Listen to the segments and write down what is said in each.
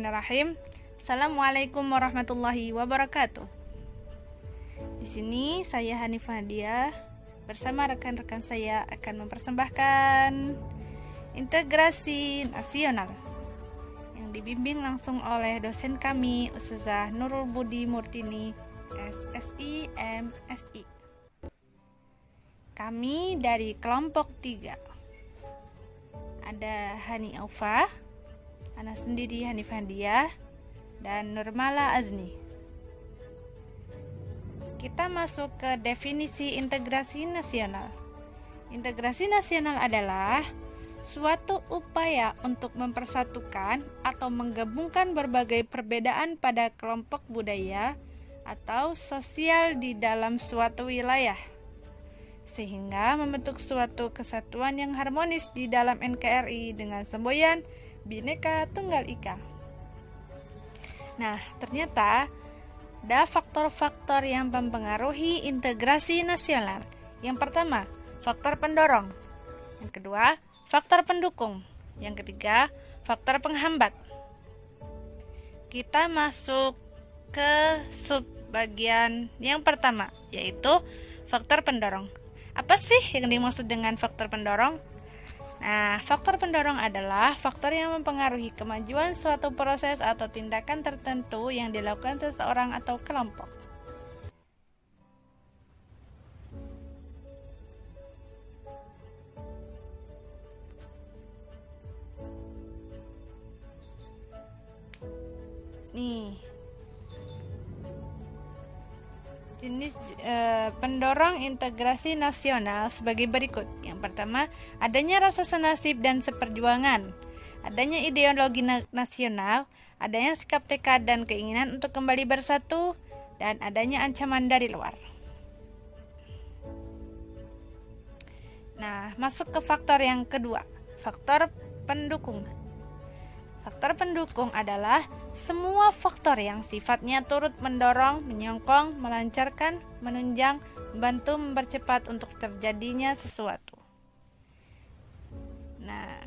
Bismillahirrahmanirrahim. Assalamualaikum warahmatullahi wabarakatuh. Di sini saya Hanifah Nadia bersama rekan-rekan saya akan mempersembahkan integrasi nasional yang dibimbing langsung oleh dosen kami Ustazah Nurul Budi Murtini SSI MSI. Kami dari kelompok 3. Ada Hani Aufa, Ana sendiri Hanifah Nadia, dan Nurmala Azni. Kita masuk ke definisi integrasi nasional. Integrasi nasional adalah suatu upaya untuk mempersatukan atau menggabungkan berbagai perbedaan pada kelompok budaya atau sosial di dalam suatu wilayah, sehingga membentuk suatu kesatuan yang harmonis di dalam NKRI dengan semboyan Bhinneka Tunggal Ika. Nah, ternyata ada faktor-faktor yang mempengaruhi integrasi nasional. Yang pertama, faktor pendorong. Yang kedua, faktor pendukung. Yang ketiga, faktor penghambat. Kita masuk ke subbagian yang pertama, yaitu faktor pendorong. Apa sih yang dimaksud dengan faktor pendorong? Nah, faktor pendorong adalah faktor yang mempengaruhi kemajuan suatu proses atau tindakan tertentu yang dilakukan seseorang atau kelompok. Nih, jenis pendorong integrasi nasional sebagai berikut. Yang pertama, adanya rasa senasib dan seperjuangan, adanya ideologi nasional, adanya sikap tekad dan keinginan untuk kembali bersatu, dan adanya ancaman dari luar. Nah, masuk ke faktor yang kedua, faktor pendukung. Faktor pendukung adalah semua faktor yang sifatnya turut mendorong, menyokong, melancarkan, menunjang, membantu, mempercepat untuk terjadinya sesuatu. Nah,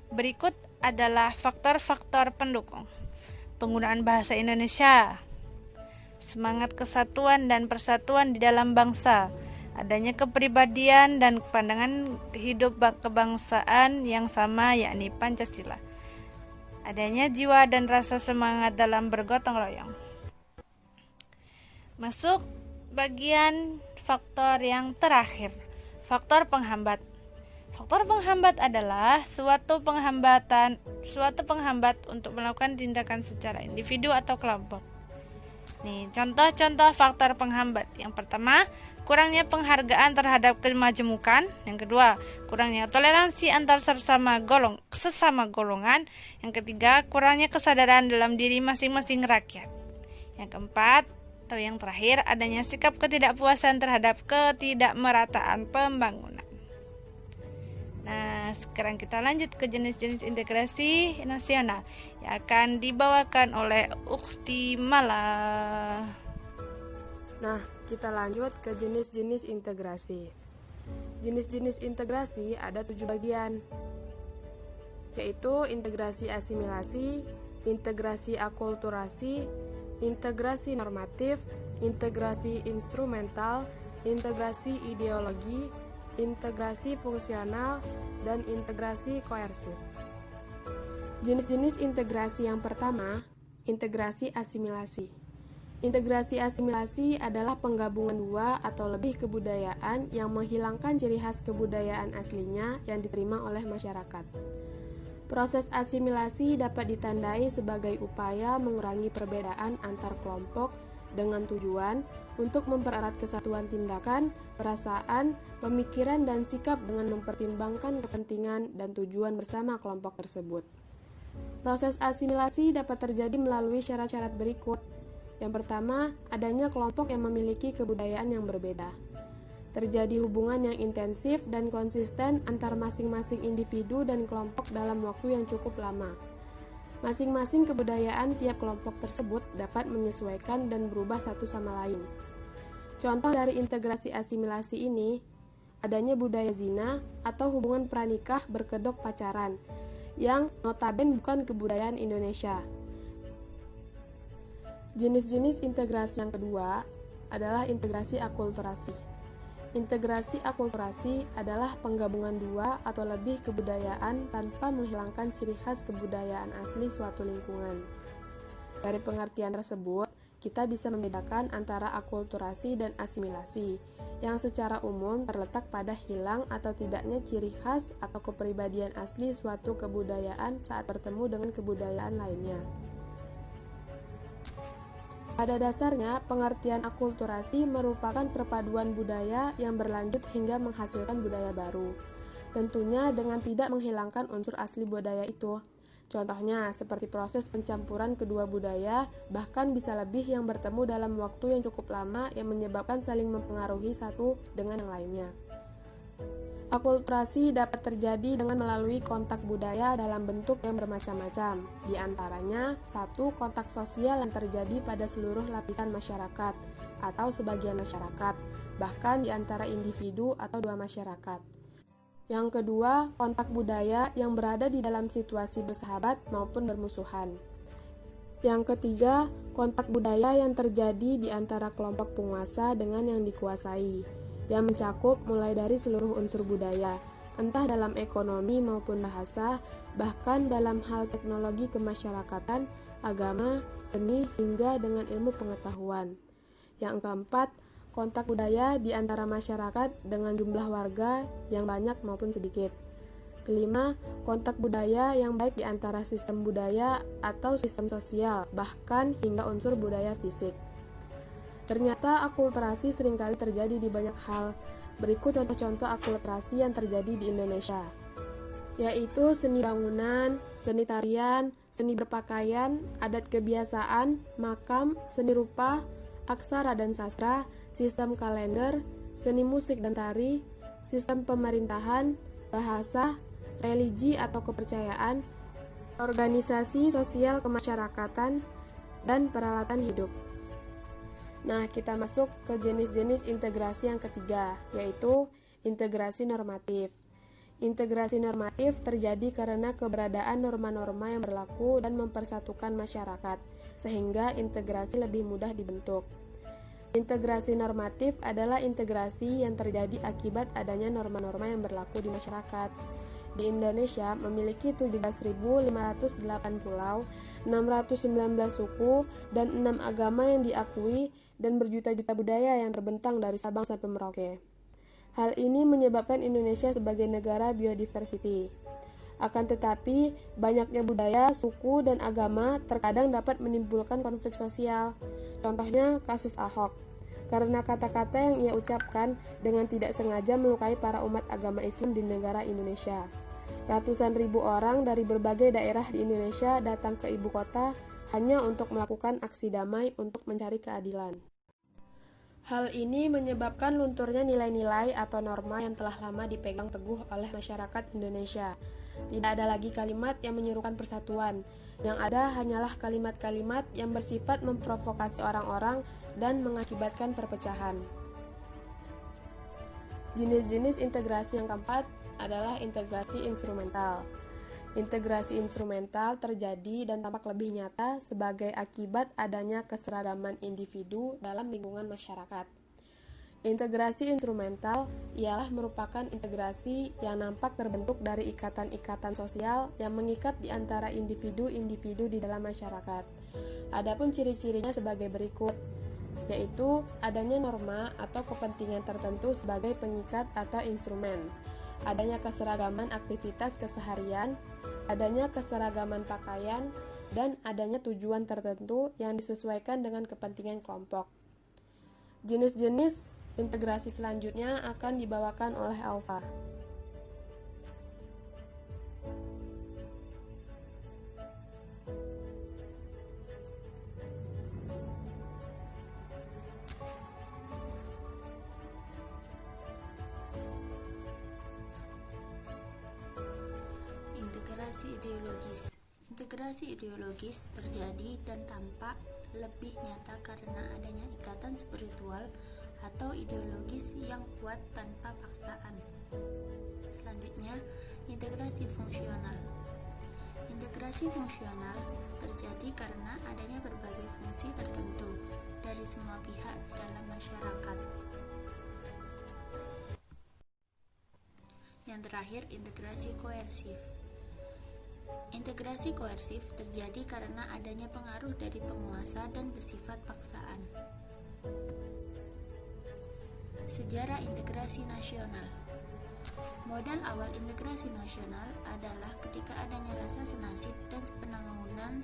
berikut adalah faktor-faktor pendukung. Penggunaan bahasa Indonesia, semangat kesatuan dan persatuan di dalam bangsa, adanya kepribadian dan pandangan hidup kebangsaan yang sama, yakni Pancasila. Adanya jiwa dan rasa semangat dalam bergotong royong. Masuk bagian faktor yang terakhir, faktor penghambat. Faktor penghambat adalah suatu penghambat untuk melakukan tindakan secara individu atau kelompok. Nih, contoh-contoh faktor penghambat. Yang pertama, kurangnya penghargaan terhadap kemajemukan. Yang kedua, kurangnya toleransi antar sesama golongan. Yang ketiga, kurangnya kesadaran dalam diri masing-masing rakyat. Yang keempat, atau yang terakhir, adanya sikap ketidakpuasan terhadap ketidakmerataan pembangunan. Nah, sekarang kita lanjut ke jenis-jenis integrasi nasional yang akan dibawakan oleh Ukhti Mala. Nah, kita lanjut ke jenis-jenis integrasi. Jenis-jenis integrasi ada 7 bagian, yaitu integrasi asimilasi, integrasi akulturasi, integrasi normatif, integrasi instrumental, integrasi ideologi, integrasi fungsional, dan integrasi koersif. Jenis-jenis integrasi yang pertama, integrasi asimilasi. Integrasi asimilasi adalah penggabungan dua atau lebih kebudayaan yang menghilangkan ciri khas kebudayaan aslinya yang diterima oleh masyarakat. Proses asimilasi dapat ditandai sebagai upaya mengurangi perbedaan antar kelompok dengan tujuan untuk mempererat kesatuan tindakan, perasaan, pemikiran, dan sikap dengan mempertimbangkan kepentingan dan tujuan bersama kelompok tersebut. Proses asimilasi dapat terjadi melalui syarat-syarat berikut. Yang pertama, adanya kelompok yang memiliki kebudayaan yang berbeda. Terjadi hubungan yang intensif dan konsisten antar masing-masing individu dan kelompok dalam waktu yang cukup lama. Masing-masing kebudayaan tiap kelompok tersebut dapat menyesuaikan dan berubah satu sama lain. Contoh dari integrasi asimilasi ini, adanya budaya zina atau hubungan pranikah berkedok pacaran, yang notabene bukan kebudayaan Indonesia. Jenis-jenis integrasi yang kedua adalah integrasi akulturasi. Integrasi akulturasi adalah penggabungan dua atau lebih kebudayaan tanpa menghilangkan ciri khas kebudayaan asli suatu lingkungan. Dari pengertian tersebut, kita bisa membedakan antara akulturasi dan asimilasi, yang secara umum terletak pada hilang atau tidaknya ciri khas atau kepribadian asli suatu kebudayaan saat bertemu dengan kebudayaan lainnya. Pada dasarnya, pengertian akulturasi merupakan perpaduan budaya yang berlanjut hingga menghasilkan budaya baru. Tentunya dengan tidak menghilangkan unsur asli budaya itu. Contohnya, seperti proses pencampuran kedua budaya, bahkan bisa lebih yang bertemu dalam waktu yang cukup lama yang menyebabkan saling mempengaruhi satu dengan yang lainnya. Akulturasi dapat terjadi dengan melalui kontak budaya dalam bentuk yang bermacam-macam. Di antaranya, satu, kontak sosial yang terjadi pada seluruh lapisan masyarakat atau sebagian masyarakat, bahkan di antara individu atau dua masyarakat. Yang kedua, kontak budaya yang berada di dalam situasi bersahabat maupun bermusuhan. Yang ketiga, kontak budaya yang terjadi di antara kelompok penguasa dengan yang dikuasai, yang mencakup mulai dari seluruh unsur budaya, entah dalam ekonomi maupun bahasa, bahkan dalam hal teknologi kemasyarakatan, agama, seni, hingga dengan ilmu pengetahuan. Yang keempat, kontak budaya di antara masyarakat dengan jumlah warga yang banyak maupun sedikit. Kelima, kontak budaya yang baik di antara sistem budaya atau sistem sosial, bahkan hingga unsur budaya fisik. Ternyata akulturasi seringkali terjadi di banyak hal. Berikut contoh-contoh akulturasi yang terjadi di Indonesia, yaitu seni bangunan, seni tarian, seni berpakaian, adat kebiasaan, makam, seni rupa, aksara dan sastra, sistem kalender, seni musik dan tari, sistem pemerintahan, bahasa, religi atau kepercayaan, organisasi sosial kemasyarakatan, dan peralatan hidup. Nah, kita masuk ke jenis-jenis integrasi yang ketiga, yaitu integrasi normatif. Integrasi normatif terjadi karena keberadaan norma-norma yang berlaku dan mempersatukan masyarakat, sehingga integrasi lebih mudah dibentuk. Integrasi normatif adalah integrasi yang terjadi akibat adanya norma-norma yang berlaku di masyarakat. Di Indonesia memiliki 17.508 pulau, 619 suku, dan 6 agama yang diakui, dan berjuta-juta budaya yang terbentang dari Sabang sampai Merauke. Hal ini menyebabkan Indonesia sebagai negara biodiversity. Akan tetapi, banyaknya budaya, suku, dan agama terkadang dapat menimbulkan konflik sosial. Contohnya kasus Ahok. Karena kata-kata yang ia ucapkan dengan tidak sengaja melukai para umat agama Islam di negara Indonesia. Ratusan ribu orang dari berbagai daerah di Indonesia datang ke ibu kota hanya untuk melakukan aksi damai untuk mencari keadilan. Hal ini menyebabkan lunturnya nilai-nilai atau norma yang telah lama dipegang teguh oleh masyarakat Indonesia. Tidak ada lagi kalimat yang menyerukan persatuan. Yang ada hanyalah kalimat-kalimat yang bersifat memprovokasi orang-orang dan mengakibatkan perpecahan. Jenis-jenis integrasi yang keempat adalah integrasi instrumental. Integrasi instrumental terjadi dan tampak lebih nyata sebagai akibat adanya keseragaman individu dalam lingkungan masyarakat. Integrasi instrumental ialah merupakan integrasi yang nampak terbentuk dari ikatan-ikatan sosial yang mengikat di antara individu-individu di dalam masyarakat. Adapun ciri-cirinya sebagai berikut, yaitu adanya norma atau kepentingan tertentu sebagai pengikat atau instrumen, adanya keseragaman aktivitas keseharian, adanya keseragaman pakaian, dan adanya tujuan tertentu yang disesuaikan dengan kepentingan kelompok. Jenis-jenis integrasi selanjutnya akan dibawakan oleh Alfa. Integrasi ideologis terjadi dan tampak lebih nyata karena adanya ikatan spiritual atau ideologis yang kuat tanpa paksaan. Selanjutnya, integrasi fungsional. Integrasi fungsional terjadi karena adanya berbagai fungsi tertentu dari semua pihak dalam masyarakat. Yang terakhir, integrasi koersif. Integrasi koersif terjadi karena adanya pengaruh dari penguasa dan bersifat paksaan. Sejarah integrasi nasional. Modal awal integrasi nasional adalah ketika adanya rasa senasib dan sepenanggungan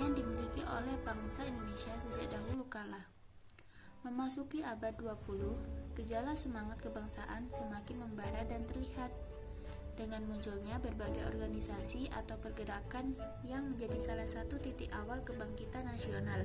yang dimiliki oleh bangsa Indonesia sejak dahulu kala. Memasuki abad 20, gejala semangat kebangsaan semakin membara dan terlihat dengan munculnya berbagai organisasi atau pergerakan yang menjadi salah satu titik awal kebangkitan nasional.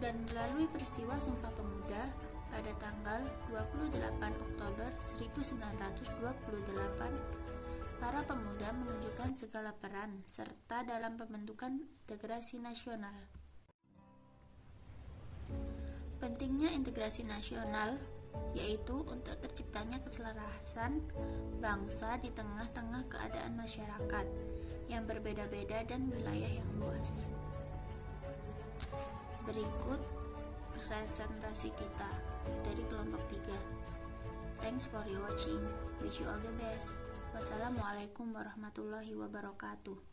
Dan melalui peristiwa Sumpah Pemuda pada tanggal 28 Oktober 1928, para pemuda menunjukkan segala peran serta dalam pembentukan integrasi nasional. Pentingnya integrasi nasional yaitu untuk terciptanya keselarasan bangsa di tengah-tengah keadaan masyarakat yang berbeda-beda dan wilayah yang luas. Berikut presentasi kita dari kelompok 3. Thanks for your watching. Wish you all the best. Wassalamualaikum warahmatullahi wabarakatuh.